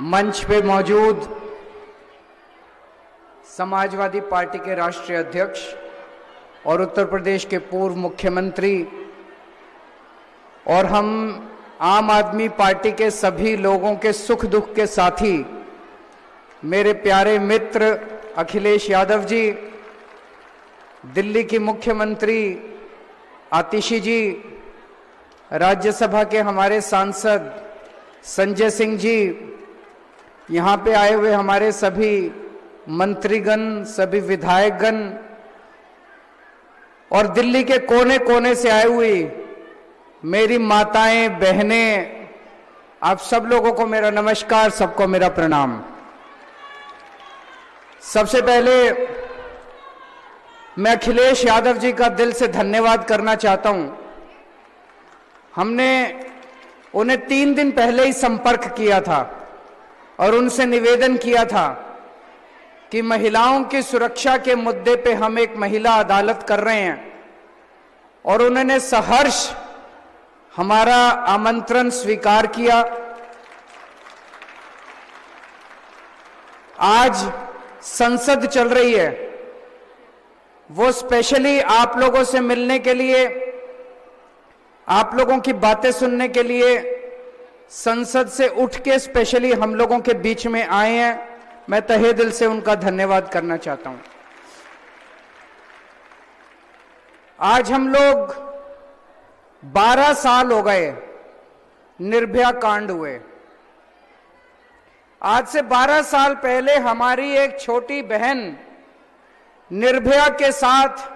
मंच पे मौजूद समाजवादी पार्टी के राष्ट्रीय अध्यक्ष और उत्तर प्रदेश के पूर्व मुख्यमंत्री और हम आम आदमी पार्टी के सभी लोगों के सुख दुख के साथी मेरे प्यारे मित्र अखिलेश यादव जी, दिल्ली की मुख्यमंत्री आतिशी जी, राज्यसभा के हमारे सांसद संजय सिंह जी, यहाँ पे आए हुए हमारे सभी मंत्रीगण, सभी विधायकगण और दिल्ली के कोने कोने से आए हुए मेरी माताएं, बहनें, आप सब लोगों को मेरा नमस्कार, सबको मेरा प्रणाम। सबसे पहले मैं अखिलेश यादव जी का दिल से धन्यवाद करना चाहता हूं। हमने उन्हें 3 दिन पहले ही संपर्क किया था और उनसे निवेदन किया था कि महिलाओं की सुरक्षा के मुद्दे पे हम एक महिला अदालत कर रहे हैं और उन्होंने सहर्ष हमारा आमंत्रण स्वीकार किया। आज संसद चल रही है, वो स्पेशली आप लोगों से मिलने के लिए, आप लोगों की बातें सुनने के लिए संसद से उठ के स्पेशली हम लोगों के बीच में आए हैं। मैं तहे दिल से उनका धन्यवाद करना चाहता हूं। आज हम लोग 12 साल हो गए निर्भया कांड हुए। आज से 12 साल पहले हमारी एक छोटी बहन निर्भया के साथ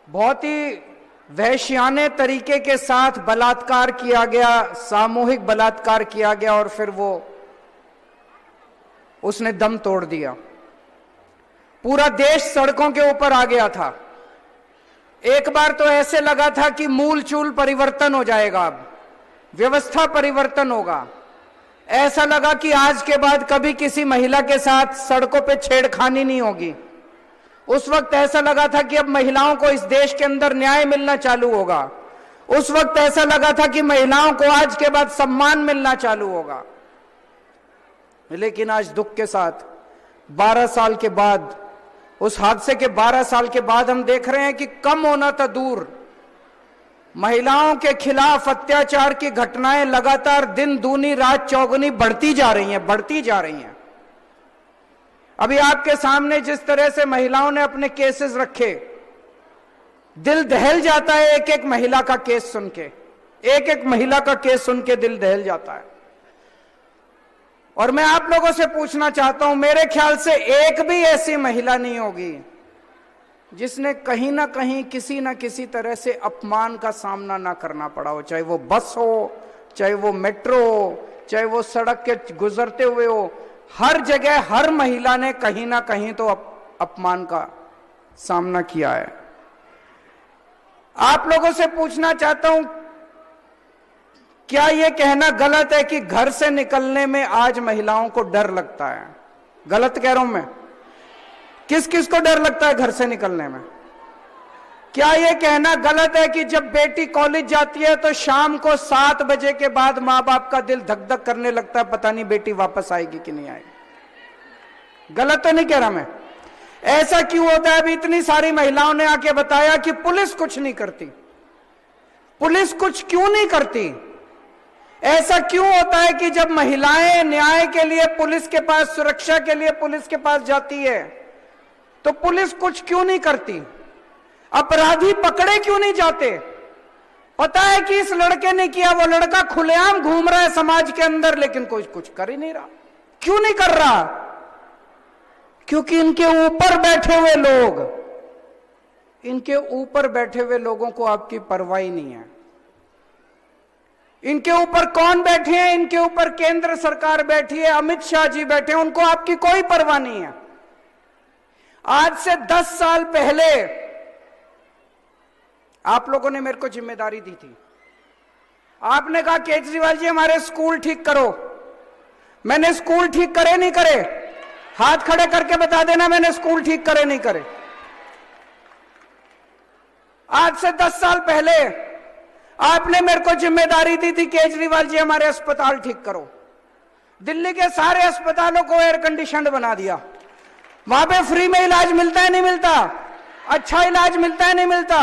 बहुत ही वहशियाने तरीके के साथ बलात्कार किया गया, सामूहिक बलात्कार किया गया और फिर उसने दम तोड़ दिया। पूरा देश सड़कों के ऊपर आ गया था। एक बार तो ऐसे लगा था कि मूल चूल परिवर्तन हो जाएगा, अब व्यवस्था परिवर्तन होगा। ऐसा लगा कि आज के बाद कभी किसी महिला के साथ सड़कों पे छेड़खानी नहीं होगी। उस वक्त ऐसा लगा था कि अब महिलाओं को इस देश के अंदर न्याय मिलना चालू होगा। उस वक्त ऐसा लगा था कि महिलाओं को आज के बाद सम्मान मिलना चालू होगा। लेकिन आज दुख के साथ 12 साल के बाद, उस हादसे के 12 साल के बाद हम देख रहे हैं कि कम होना था दूर, महिलाओं के खिलाफ अत्याचार की घटनाएं लगातार दिन दूनी रात चौगुनी बढ़ती जा रही हैं। अभी आपके सामने जिस तरह से महिलाओं ने अपने केसेस रखे, दिल दहल जाता है। एक एक महिला का केस सुन के, एक एक महिला का केस सुन के दिल दहल जाता है। और मैं आप लोगों से पूछना चाहता हूं, मेरे ख्याल से एक भी ऐसी महिला नहीं होगी जिसने कहीं ना कहीं किसी ना किसी तरह से अपमान का सामना ना करना पड़ा हो, चाहे वो बस हो, चाहे वो मेट्रो हो, चाहे वो सड़क के गुजरते हुए हो। हर जगह हर महिला ने कहीं ना कहीं तो अपमान का सामना किया है। आप लोगों से पूछना चाहता हूं, क्या यह कहना गलत है कि घर से निकलने में आज महिलाओं को डर लगता है? गलत कह रहा हूं मैं? किस किस को डर लगता है घर से निकलने में? क्या यह कहना गलत है कि जब बेटी कॉलेज जाती है तो शाम को 7 बजे के बाद मां बाप का दिल धक धक करने लगता है, पता नहीं बेटी वापस आएगी कि नहीं आएगी? गलत तो नहीं कह रहा मैं। ऐसा क्यों होता है? अभी इतनी सारी महिलाओं ने आके बताया कि पुलिस कुछ नहीं करती। पुलिस कुछ क्यों नहीं करती? ऐसा क्यों होता है कि जब महिलाएं न्याय के लिए पुलिस के पास, सुरक्षा के लिए पुलिस के पास जाती है तो पुलिस कुछ क्यों नहीं करती? अपराधी पकड़े क्यों नहीं जाते? पता है कि इस लड़के ने किया, वो लड़का खुलेआम घूम रहा है समाज के अंदर, लेकिन कोई कुछ कर ही नहीं रहा। क्यों नहीं कर रहा? क्योंकि इनके ऊपर बैठे हुए लोगों को आपकी परवाह ही नहीं है। इनके ऊपर कौन बैठे हैं? इनके ऊपर केंद्र सरकार बैठी है, अमित शाह जी बैठे हैं, उनको आपकी कोई परवाह नहीं है। आज से 10 साल पहले आप लोगों ने मेरे को जिम्मेदारी दी थी। आपने कहा केजरीवाल जी हमारे स्कूल ठीक करो। मैंने स्कूल ठीक करे नहीं करे? हाथ खड़े करके बता देना मैंने स्कूल ठीक करे नहीं करे। आज से 10 साल पहले आपने मेरे को जिम्मेदारी दी थी केजरीवाल जी हमारे अस्पताल ठीक करो। दिल्ली के सारे अस्पतालों को एयर कंडीशनड बना दिया। वहां पे फ्री में इलाज मिलता है नहीं मिलता? अच्छा इलाज मिलता है नहीं मिलता?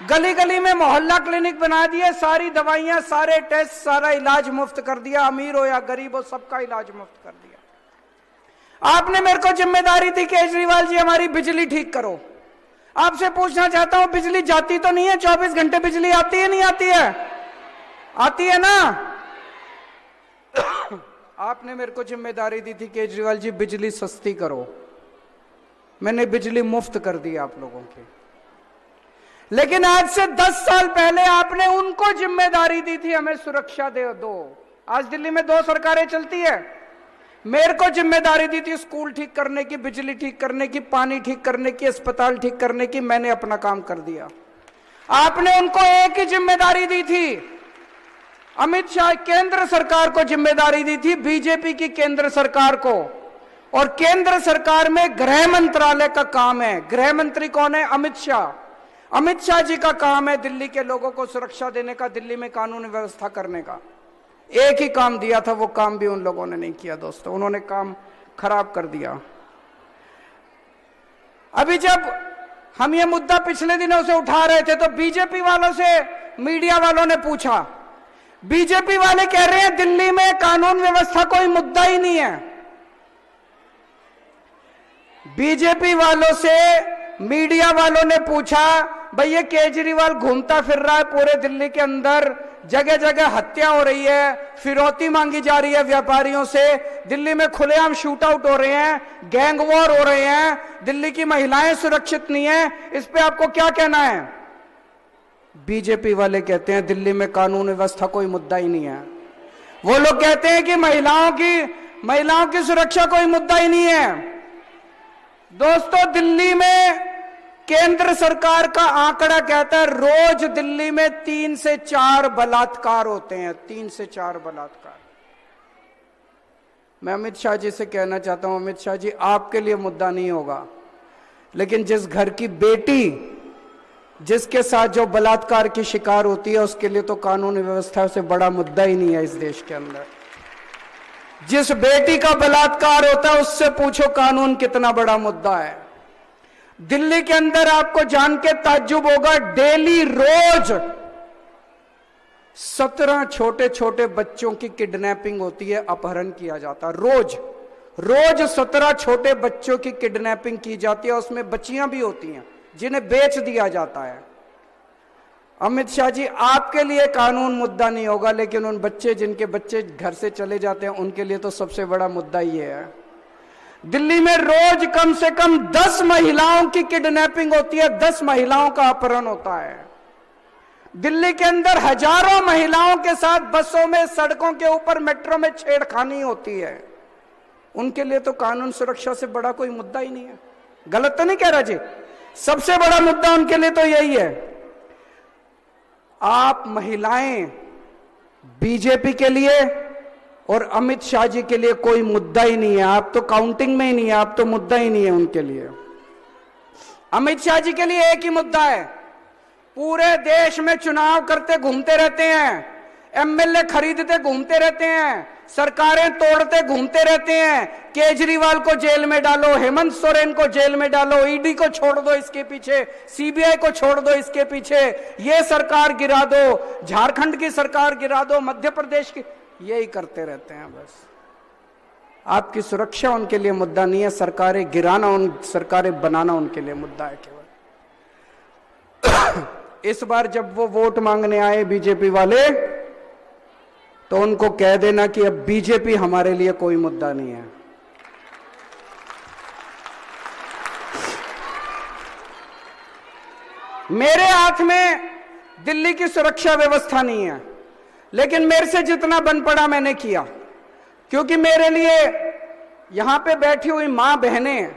गली गली में मोहल्ला क्लिनिक बना दिए, सारी दवाइयां, सारे टेस्ट, सारा इलाज मुफ्त कर दिया। अमीर हो या गरीब हो, सबका इलाज मुफ्त कर दिया। आपने मेरे को जिम्मेदारी दी केजरीवाल जी हमारी बिजली ठीक करो। आपसे पूछना चाहता हूं, बिजली जाती तो नहीं है? 24 घंटे बिजली आती है नहीं आती है? आती है ना? आपने मेरे को जिम्मेदारी दी थी केजरीवाल जी बिजली सस्ती करो, मैंने बिजली मुफ्त कर दी आप लोगों की। लेकिन आज से 10 साल पहले आपने उनको जिम्मेदारी दी थी हमें सुरक्षा दे दो। आज दिल्ली में 2 सरकारें चलती है। मेरे को जिम्मेदारी दी थी स्कूल ठीक करने की, बिजली ठीक करने की, पानी ठीक करने की, अस्पताल ठीक करने की, मैंने अपना काम कर दिया। आपने उनको एक ही जिम्मेदारी दी थी। अमित शाह केंद्र सरकार को जिम्मेदारी दी थी, बीजेपी की केंद्र सरकार को। और केंद्र सरकार में गृह मंत्रालय का काम है। गृह मंत्री कौन है? अमित शाह। अमित शाह जी का काम है दिल्ली के लोगों को सुरक्षा देने का, दिल्ली में कानून व्यवस्था करने का। एक ही काम दिया था, वो काम भी उन लोगों ने नहीं किया दोस्तों, उन्होंने काम खराब कर दिया। अभी जब हम ये मुद्दा पिछले दिनों से उठा रहे थे तो बीजेपी वालों से मीडिया वालों ने पूछा, बीजेपी वाले कह रहे हैं दिल्ली में कानून व्यवस्था कोई मुद्दा ही नहीं है। बीजेपी वालों से मीडिया वालों ने पूछा, भाई ये केजरीवाल घूमता फिर रहा है पूरे दिल्ली के अंदर, जगह जगह हत्या हो रही है, फिरौती मांगी जा रही है व्यापारियों से, दिल्ली में खुलेआम शूट आउट हो रहे हैं, गैंग वॉर हो रहे हैं, दिल्ली की महिलाएं सुरक्षित नहीं है, इस पे आपको क्या कहना है? बीजेपी वाले कहते हैं दिल्ली में कानून व्यवस्था कोई मुद्दा ही नहीं है। वो लोग कहते हैं कि महिलाओं की सुरक्षा कोई मुद्दा ही नहीं है। दोस्तों, दिल्ली में केंद्र सरकार का आंकड़ा कहता है रोज दिल्ली में 3 से 4 बलात्कार होते हैं। 3 से 4 बलात्कार। मैं अमित शाह जी से कहना चाहता हूं, अमित शाह जी आपके लिए मुद्दा नहीं होगा, लेकिन जिस घर की बेटी जिसके साथ जो बलात्कार की शिकार होती है उसके लिए तो कानून व्यवस्था से बड़ा मुद्दा ही नहीं है इस देश के अंदर। जिस बेटी का बलात्कार होता है उससे पूछो कानून कितना बड़ा मुद्दा है। दिल्ली के अंदर आपको जान के ताज्जुब होगा, डेली रोज 17 छोटे छोटे बच्चों की किडनैपिंग होती है, अपहरण किया जाता है। रोज 17 छोटे बच्चों की किडनैपिंग की जाती है, उसमें बच्चियां भी होती हैं जिन्हें बेच दिया जाता है। अमित शाह जी आपके लिए कानून मुद्दा नहीं होगा, लेकिन उन बच्चे जिनके बच्चे घर से चले जाते हैं उनके लिए तो सबसे बड़ा मुद्दा ये है। दिल्ली में रोज कम से कम 10 महिलाओं की किडनैपिंग होती है, 10 महिलाओं का अपहरण होता है। दिल्ली के अंदर हजारों महिलाओं के साथ बसों में, सड़कों के ऊपर, मेट्रो में छेड़खानी होती है। उनके लिए तो कानून सुरक्षा से बड़ा कोई मुद्दा ही नहीं है। गलत तो नहीं कह रहा जी? सबसे बड़ा मुद्दा उनके लिए तो यही है। आप महिलाएं बीजेपी के लिए और अमित शाह जी के लिए कोई मुद्दा ही नहीं है। आप तो काउंटिंग में ही नहीं है, आप तो मुद्दा ही नहीं है उनके लिए। अमित शाह जी के लिए एक ही मुद्दा है, पूरे देश में चुनाव करते घूमते रहते हैं, एमएलए खरीदते घूमते रहते हैं, सरकारें तोड़ते घूमते रहते हैं। केजरीवाल को जेल में डालो, हेमंत सोरेन को जेल में डालो, ईडी को छोड़ दो इसके पीछे, सीबीआई को छोड़ दो इसके पीछे, ये सरकार गिरा दो, झारखंड की सरकार गिरा दो, मध्य प्रदेश की, यही करते रहते हैं बस। आपकी सुरक्षा उनके लिए मुद्दा नहीं है, सरकारें गिराना, सरकारें बनाना उनके लिए मुद्दा है केवल। इस बार जब वो वोट मांगने आए बीजेपी वाले, तो उनको कह देना कि अब बीजेपी हमारे लिए कोई मुद्दा नहीं है। मेरे हाथ में दिल्ली की सुरक्षा व्यवस्था नहीं है, लेकिन मेरे से जितना बन पड़ा मैंने किया, क्योंकि मेरे लिए यहां पे बैठी हुई मां बहनें,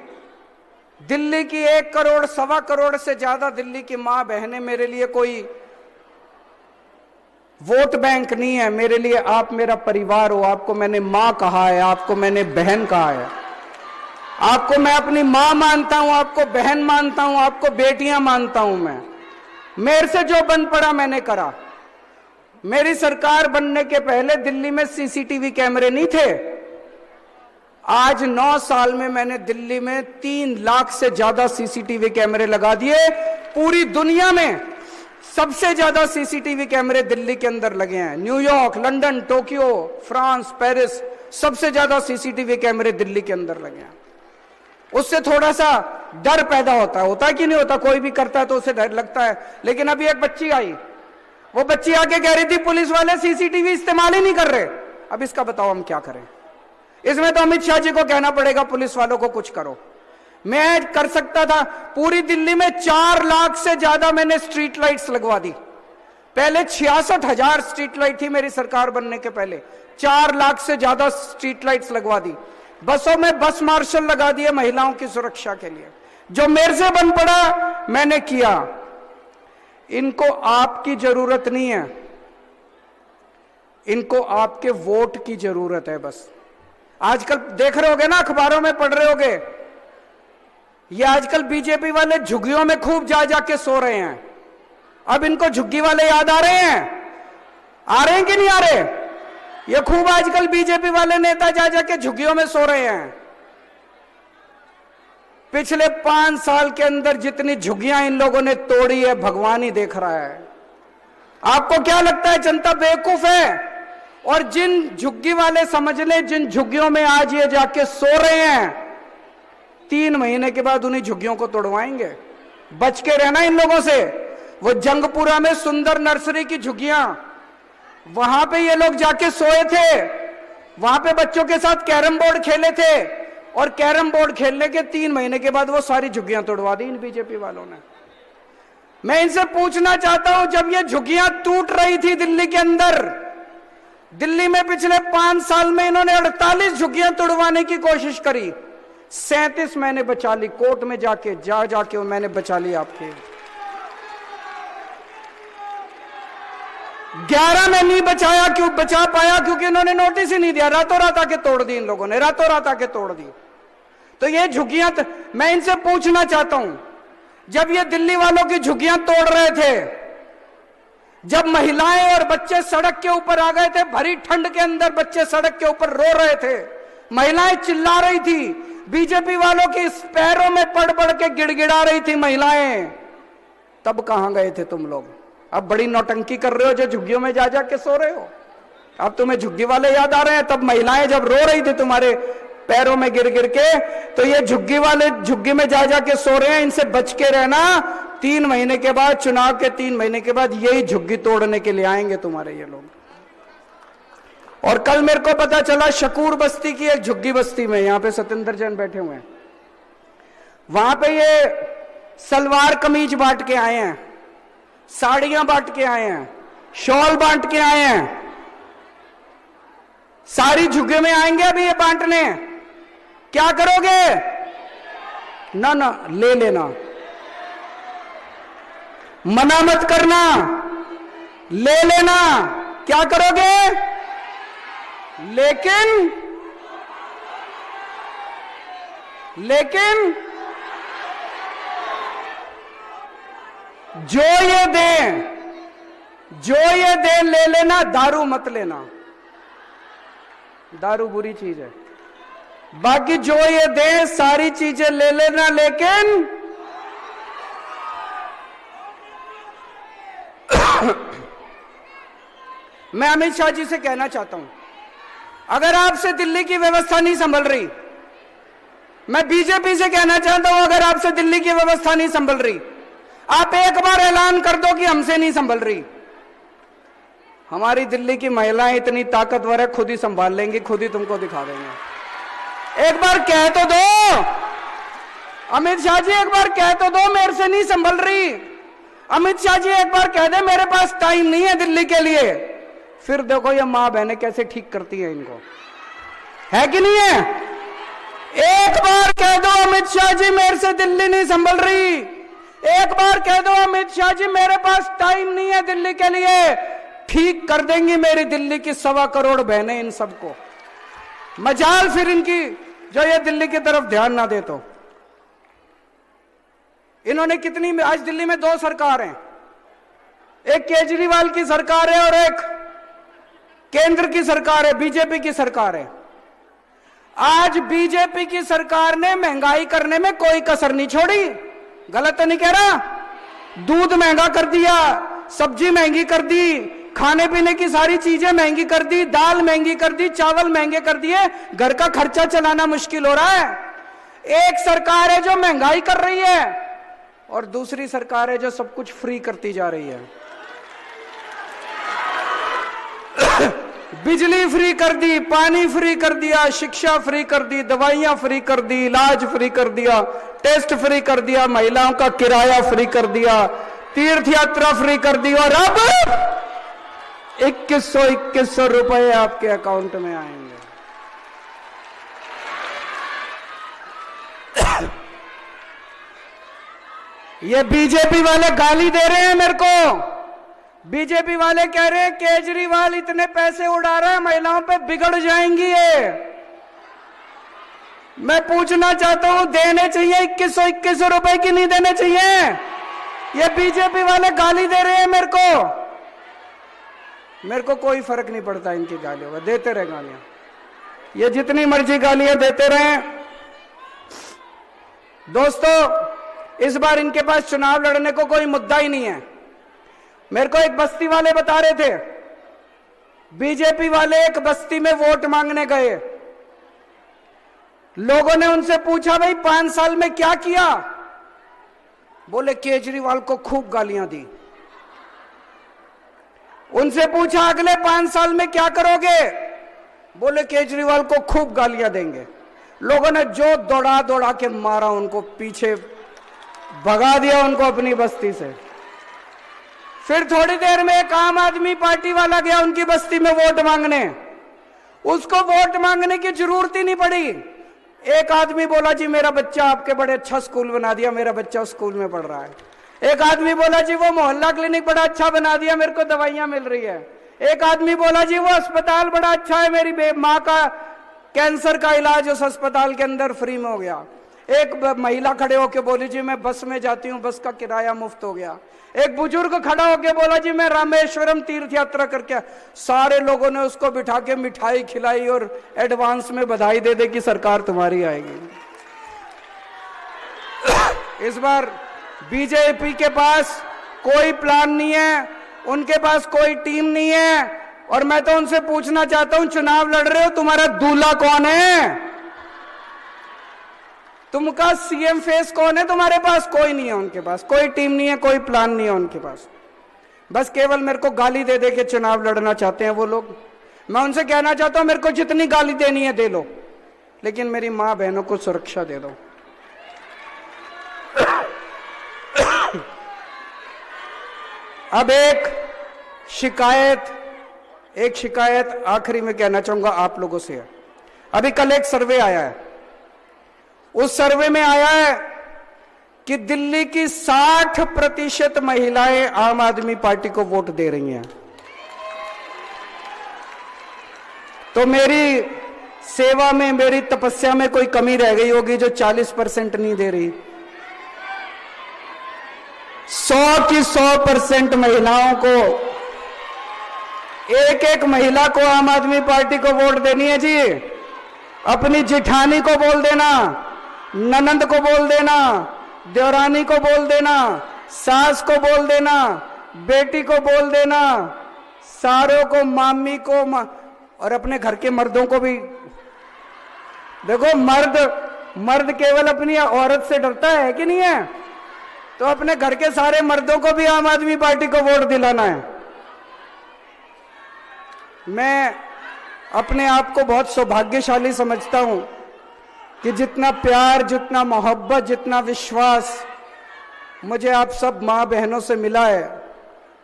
दिल्ली की 1 करोड़ 1.25 करोड़ से ज्यादा दिल्ली की मां बहनें मेरे लिए कोई वोट बैंक नहीं है। मेरे लिए आप मेरा परिवार हो। आपको मैंने मां कहा है, आपको मैंने बहन कहा है, आपको मैं अपनी मां मानता हूं, आपको बहन मानता हूं, आपको बेटियां मानता हूं। मैं मेरे से जो बन पड़ा मैंने करा। मेरी सरकार बनने के पहले दिल्ली में सीसीटीवी कैमरे नहीं थे, आज 9 साल में मैंने दिल्ली में 3 लाख से ज्यादा सीसीटीवी कैमरे लगा दिए। पूरी दुनिया में सबसे ज्यादा सीसीटीवी कैमरे दिल्ली के अंदर लगे हैं। New York, London, Tokyo, France, Paris, सबसे ज्यादा सीसीटीवी कैमरे दिल्ली के अंदर लगे हैं। उससे थोड़ा सा डर पैदा होता है कि नहीं होता? कोई भी करता है तो उसे डर लगता है। लेकिन अभी एक बच्ची आई, वो बच्ची आके कह रही थी पुलिस वाले सीसीटीवी इस्तेमाल ही नहीं कर रहे। अब इसका बताओ हम क्या करें? इसमें तो अमित शाह जी को कहना पड़ेगा पुलिस वालों को कुछ करो। मैं कर सकता था, पूरी दिल्ली में 4 लाख से ज्यादा मैंने स्ट्रीट लाइट्स लगवा दी। पहले 66,000 स्ट्रीट लाइट थी मेरी सरकार बनने के पहले, 4 लाख से ज्यादा स्ट्रीट लाइट्स लगवा दी। बसों में बस मार्शल लगा दिए महिलाओं की सुरक्षा के लिए। जो मेरे से बन पड़ा मैंने किया। इनको आपकी जरूरत नहीं है, इनको आपके वोट की जरूरत है बस। आजकल देख रहे होगे ना, अखबारों में पढ़ रहे होगे, ये आजकल बीजेपी वाले झुग्गियों में खूब जा जाके सो रहे हैं। अब इनको झुग्गी वाले याद आ रहे हैं? आ रहे हैं कि नहीं आ रहे? ये खूब आजकल बीजेपी वाले नेता जा जाके झुग्गियों में सो रहे हैं। पिछले 5 साल के अंदर जितनी झुग्गियां इन लोगों ने तोड़ी है भगवान ही देख रहा है। आपको क्या लगता है जनता बेवकूफ है? और जिन झुग्गी वाले समझ ले, जिन झुग्गियों में आज ये जाके सो रहे हैं, 3 महीने के बाद उन्हीं झुग्गियों को तोड़वाएंगे। बच के रहना इन लोगों से। वो जंगपुरा में सुंदर नर्सरी की झुग्गियां, वहां पे ये लोग जाके सोए थे, वहां पे बच्चों के साथ कैरम बोर्ड खेले थे, और कैरम बोर्ड खेलने के 3 महीने के बाद वो सारी झुग्गियां तोड़वा दी इन बीजेपी वालों ने। मैं इनसे पूछना चाहता हूं, जब ये झुग्गियां टूट रही थी दिल्ली के अंदर, दिल्ली में पिछले 5 साल में इन्होंने 48 झुग्गियां तोड़वाने की कोशिश करी, 37 मैंने बचा ली। कोर्ट में जाके जाके मैंने बचा ली आपके। 11 में नहीं बचा पाया क्योंकि इन्होंने नोटिस ही नहीं दिया। रातों रात आके तोड़ दी इन लोगों ने, रातों रात आके तोड़ दी। तो ये झुग्गियां, मैं इनसे पूछना चाहता हूं, जब ये दिल्ली वालों की झुग्गियां तोड़ रहे थे, जब महिलाएं और बच्चे सड़क के ऊपर आ गए थे, भरी ठंड के अंदर बच्चे सड़क के ऊपर रो रहे थे, महिलाएं चिल्ला रही थी, बीजेपी वालों के पैरों में पड़ पड़ के गिड़गिड़ा रही थी महिलाएं, तब कहां गए थे तुम लोग? अब बड़ी नौटंकी कर रहे हो जो झुग्गियों में जा जा के सो रहे हो। अब तुम्हें झुग्गी वाले याद आ रहे हैं? तब महिलाएं जब रो रही थी तुम्हारे पैरों में गिर गिर के, तो ये झुग्गी वाले झुग्गी में जा जा के सो रहे हैं। इनसे बच के रहना। 3 महीने के बाद, चुनाव के 3 महीने के बाद यही झुग्गी तोड़ने के लिए आएंगे तुम्हारे ये लोग। और कल मेरे को पता चला शकूर बस्ती की एक झुग्गी बस्ती में, यहां पे सत्येंद्र जैन बैठे हुए हैं, वहां पे ये सलवार कमीज बांट के आए हैं, साड़ियां बांट के आए हैं, शॉल बांट के आए हैं। सारी झुग्गी में आएंगे अभी ये बांटने। क्या करोगे? ना ना, ले लेना, मना मत करना, ले लेना। क्या करोगे? लेकिन जो ये दे ले लेना, दारू मत लेना। दारू बुरी चीज है, बाकी जो ये दे सारी चीजें ले लेना। लेकिन मैं अमित शाह जी से कहना चाहता हूं, अगर आपसे दिल्ली की व्यवस्था नहीं संभल रही, मैं बीजेपी से कहना चाहता हूं, अगर आपसे दिल्ली की व्यवस्था नहीं संभल रही, आप एक बार ऐलान कर दो कि हमसे नहीं संभल रही। हमारी दिल्ली की महिलाएं इतनी ताकतवर है, खुद ही संभाल लेंगी, खुद ही तुमको दिखा देंगे। एक बार कह तो दो अमित शाह जी, एक बार कह तो दो मेरे से नहीं संभल रही। अमित शाह जी एक बार कह दे मेरे पास टाइम नहीं है दिल्ली के लिए, फिर देखो ये मां बहनें कैसे ठीक करती है इनको, है कि नहीं है? एक बार कह दो अमित शाह जी मेरे से दिल्ली नहीं संभल रही, एक बार कह दो अमित शाह जी मेरे पास टाइम नहीं है दिल्ली के लिए, ठीक कर देंगी मेरी दिल्ली की 1.25 करोड़ बहनें इन सबको। मजाल फिर इनकी जो ये दिल्ली की तरफ ध्यान ना दे। तो इन्होंने कितनी, आज दिल्ली में 2 सरकार हैं, एक केजरीवाल की सरकार है और एक केंद्र की सरकार है, बीजेपी की सरकार है। आज बीजेपी की सरकार ने महंगाई करने में कोई कसर नहीं छोड़ी। गलत तो नहीं कह रहा? दूध महंगा कर दिया, सब्जी महंगी कर दी, खाने पीने की सारी चीजें महंगी कर दी, दाल महंगी कर दी, चावल महंगे कर दिए, घर का खर्चा चलाना मुश्किल हो रहा है। एक सरकार है जो महंगाई कर रही है और दूसरी सरकार है जो सब कुछ फ्री करती जा रही है। बिजली फ्री कर दी, पानी फ्री कर दिया, शिक्षा फ्री कर दी, दवाइयां फ्री कर दी, इलाज फ्री कर दिया, टेस्ट फ्री कर दिया, महिलाओं का किराया फ्री कर दिया, तीर्थ यात्रा फ्री कर दी और अब 2100 रुपए आपके अकाउंट में आएंगे। ये बीजेपी वाले गाली दे रहे हैं मेरे को। बीजेपी वाले कह रहे हैं केजरीवाल इतने पैसे उड़ा रहा है, महिलाओं पे बिगड़ जाएंगी ये। मैं पूछना चाहता हूं, देने चाहिए 2100 रुपए की नहीं देने चाहिए? ये बीजेपी वाले गाली दे रहे हैं मेरे को कोई फर्क नहीं पड़ता इनकी गालियों का, देते रहे गालियां, ये जितनी मर्जी गालियां देते रहे। दोस्तों, इस बार इनके पास चुनाव लड़ने को कोई मुद्दा ही नहीं है। मेरे को एक बस्ती वाले बता रहे थे, बीजेपी वाले एक बस्ती में वोट मांगने गए। लोगों ने उनसे पूछा, भाई 5 साल में क्या किया? बोले केजरीवाल को खूब गालियां दी। उनसे पूछा, अगले 5 साल में क्या करोगे? बोले केजरीवाल को खूब गालियां देंगे। लोगों ने जो दौड़ा दौड़ा के मारा, उनको पीछे भगा दिया उनको अपनी बस्ती से। फिर थोड़ी देर में एक आम आदमी पार्टी वाला गया उनकी बस्ती में वोट मांगने। उसको वोट मांगने की जरूरत ही नहीं पड़ी। एक आदमी बोला, जी मेरा बच्चा आपके बड़े अच्छा स्कूल बना दिया, मेरा बच्चा उस स्कूल में पढ़ रहा है। एक आदमी बोला, जी वो मोहल्ला क्लिनिक बड़ा अच्छा बना दिया, मेरे को दवाइयां मिल रही है। एक आदमी बोला, जी वो अस्पताल बड़ा अच्छा है, मेरी माँ का कैंसर का इलाज उस अस्पताल के अंदर फ्री में हो गया। एक महिला खड़े होके बोली, जी मैं बस में जाती हूँ, बस का किराया मुफ्त हो गया। एक बुजुर्ग खड़ा होके बोला, जी मैं रामेश्वरम तीर्थ यात्रा करके। सारे लोगों ने उसको बिठा के मिठाई खिलाई और एडवांस में बधाई दे कि सरकार तुम्हारी आएगी। इस बार बीजेपी के पास कोई प्लान नहीं है, उनके पास कोई टीम नहीं है। और मैं तो उनसे पूछना चाहता हूं, चुनाव लड़ रहे हो, तुम्हारा दूल्हा कौन है? तुमका सीएम फेस कौन है? तुम्हारे पास कोई नहीं है, उनके पास कोई टीम नहीं है, कोई प्लान नहीं है उनके पास। बस केवल मेरे को गाली दे दे के चुनाव लड़ना चाहते हैं वो लोग। मैं उनसे कहना चाहता हूं, मेरे को जितनी गाली देनी है दे लो, लेकिन मेरी मां बहनों को सुरक्षा दे दो। अब एक शिकायत आखिरी में कहना चाहूंगा आप लोगों से। अभी कल एक सर्वे आया है, उस सर्वे में आया है कि दिल्ली की 60% महिलाएं आम आदमी पार्टी को वोट दे रही हैं। तो मेरी सेवा में, मेरी तपस्या में कोई कमी रह गई होगी जो 40% नहीं दे रही। 100 की 100% महिलाओं को, एक महिला को आम आदमी पार्टी को वोट देनी है जी। अपनी जिठानी को बोल देना, ननंद को बोल देना, देवरानी को बोल देना, सास को बोल देना, बेटी को बोल देना, सारों को, मामी को, और अपने घर के मर्दों को भी। देखो, मर्द केवल अपनी औरत से डरता है कि नहीं है? तो अपने घर के सारे मर्दों को भी आम आदमी पार्टी को वोट दिलाना है। मैं अपने आप को बहुत सौभाग्यशाली समझता हूं कि जितना प्यार, जितना मोहब्बत, जितना विश्वास मुझे आप सब माँ बहनों से मिला है,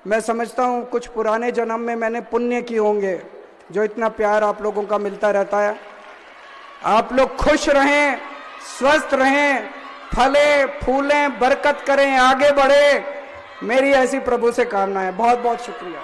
मैं समझता हूं कुछ पुराने जन्म में मैंने पुण्य किए होंगे जो इतना प्यार आप लोगों का मिलता रहता है। आप लोग खुश रहें, स्वस्थ रहें, फले फूलें, बरकत करें, आगे बढ़े, मेरी ऐसी प्रभु से कामना है। बहुत बहुत शुक्रिया।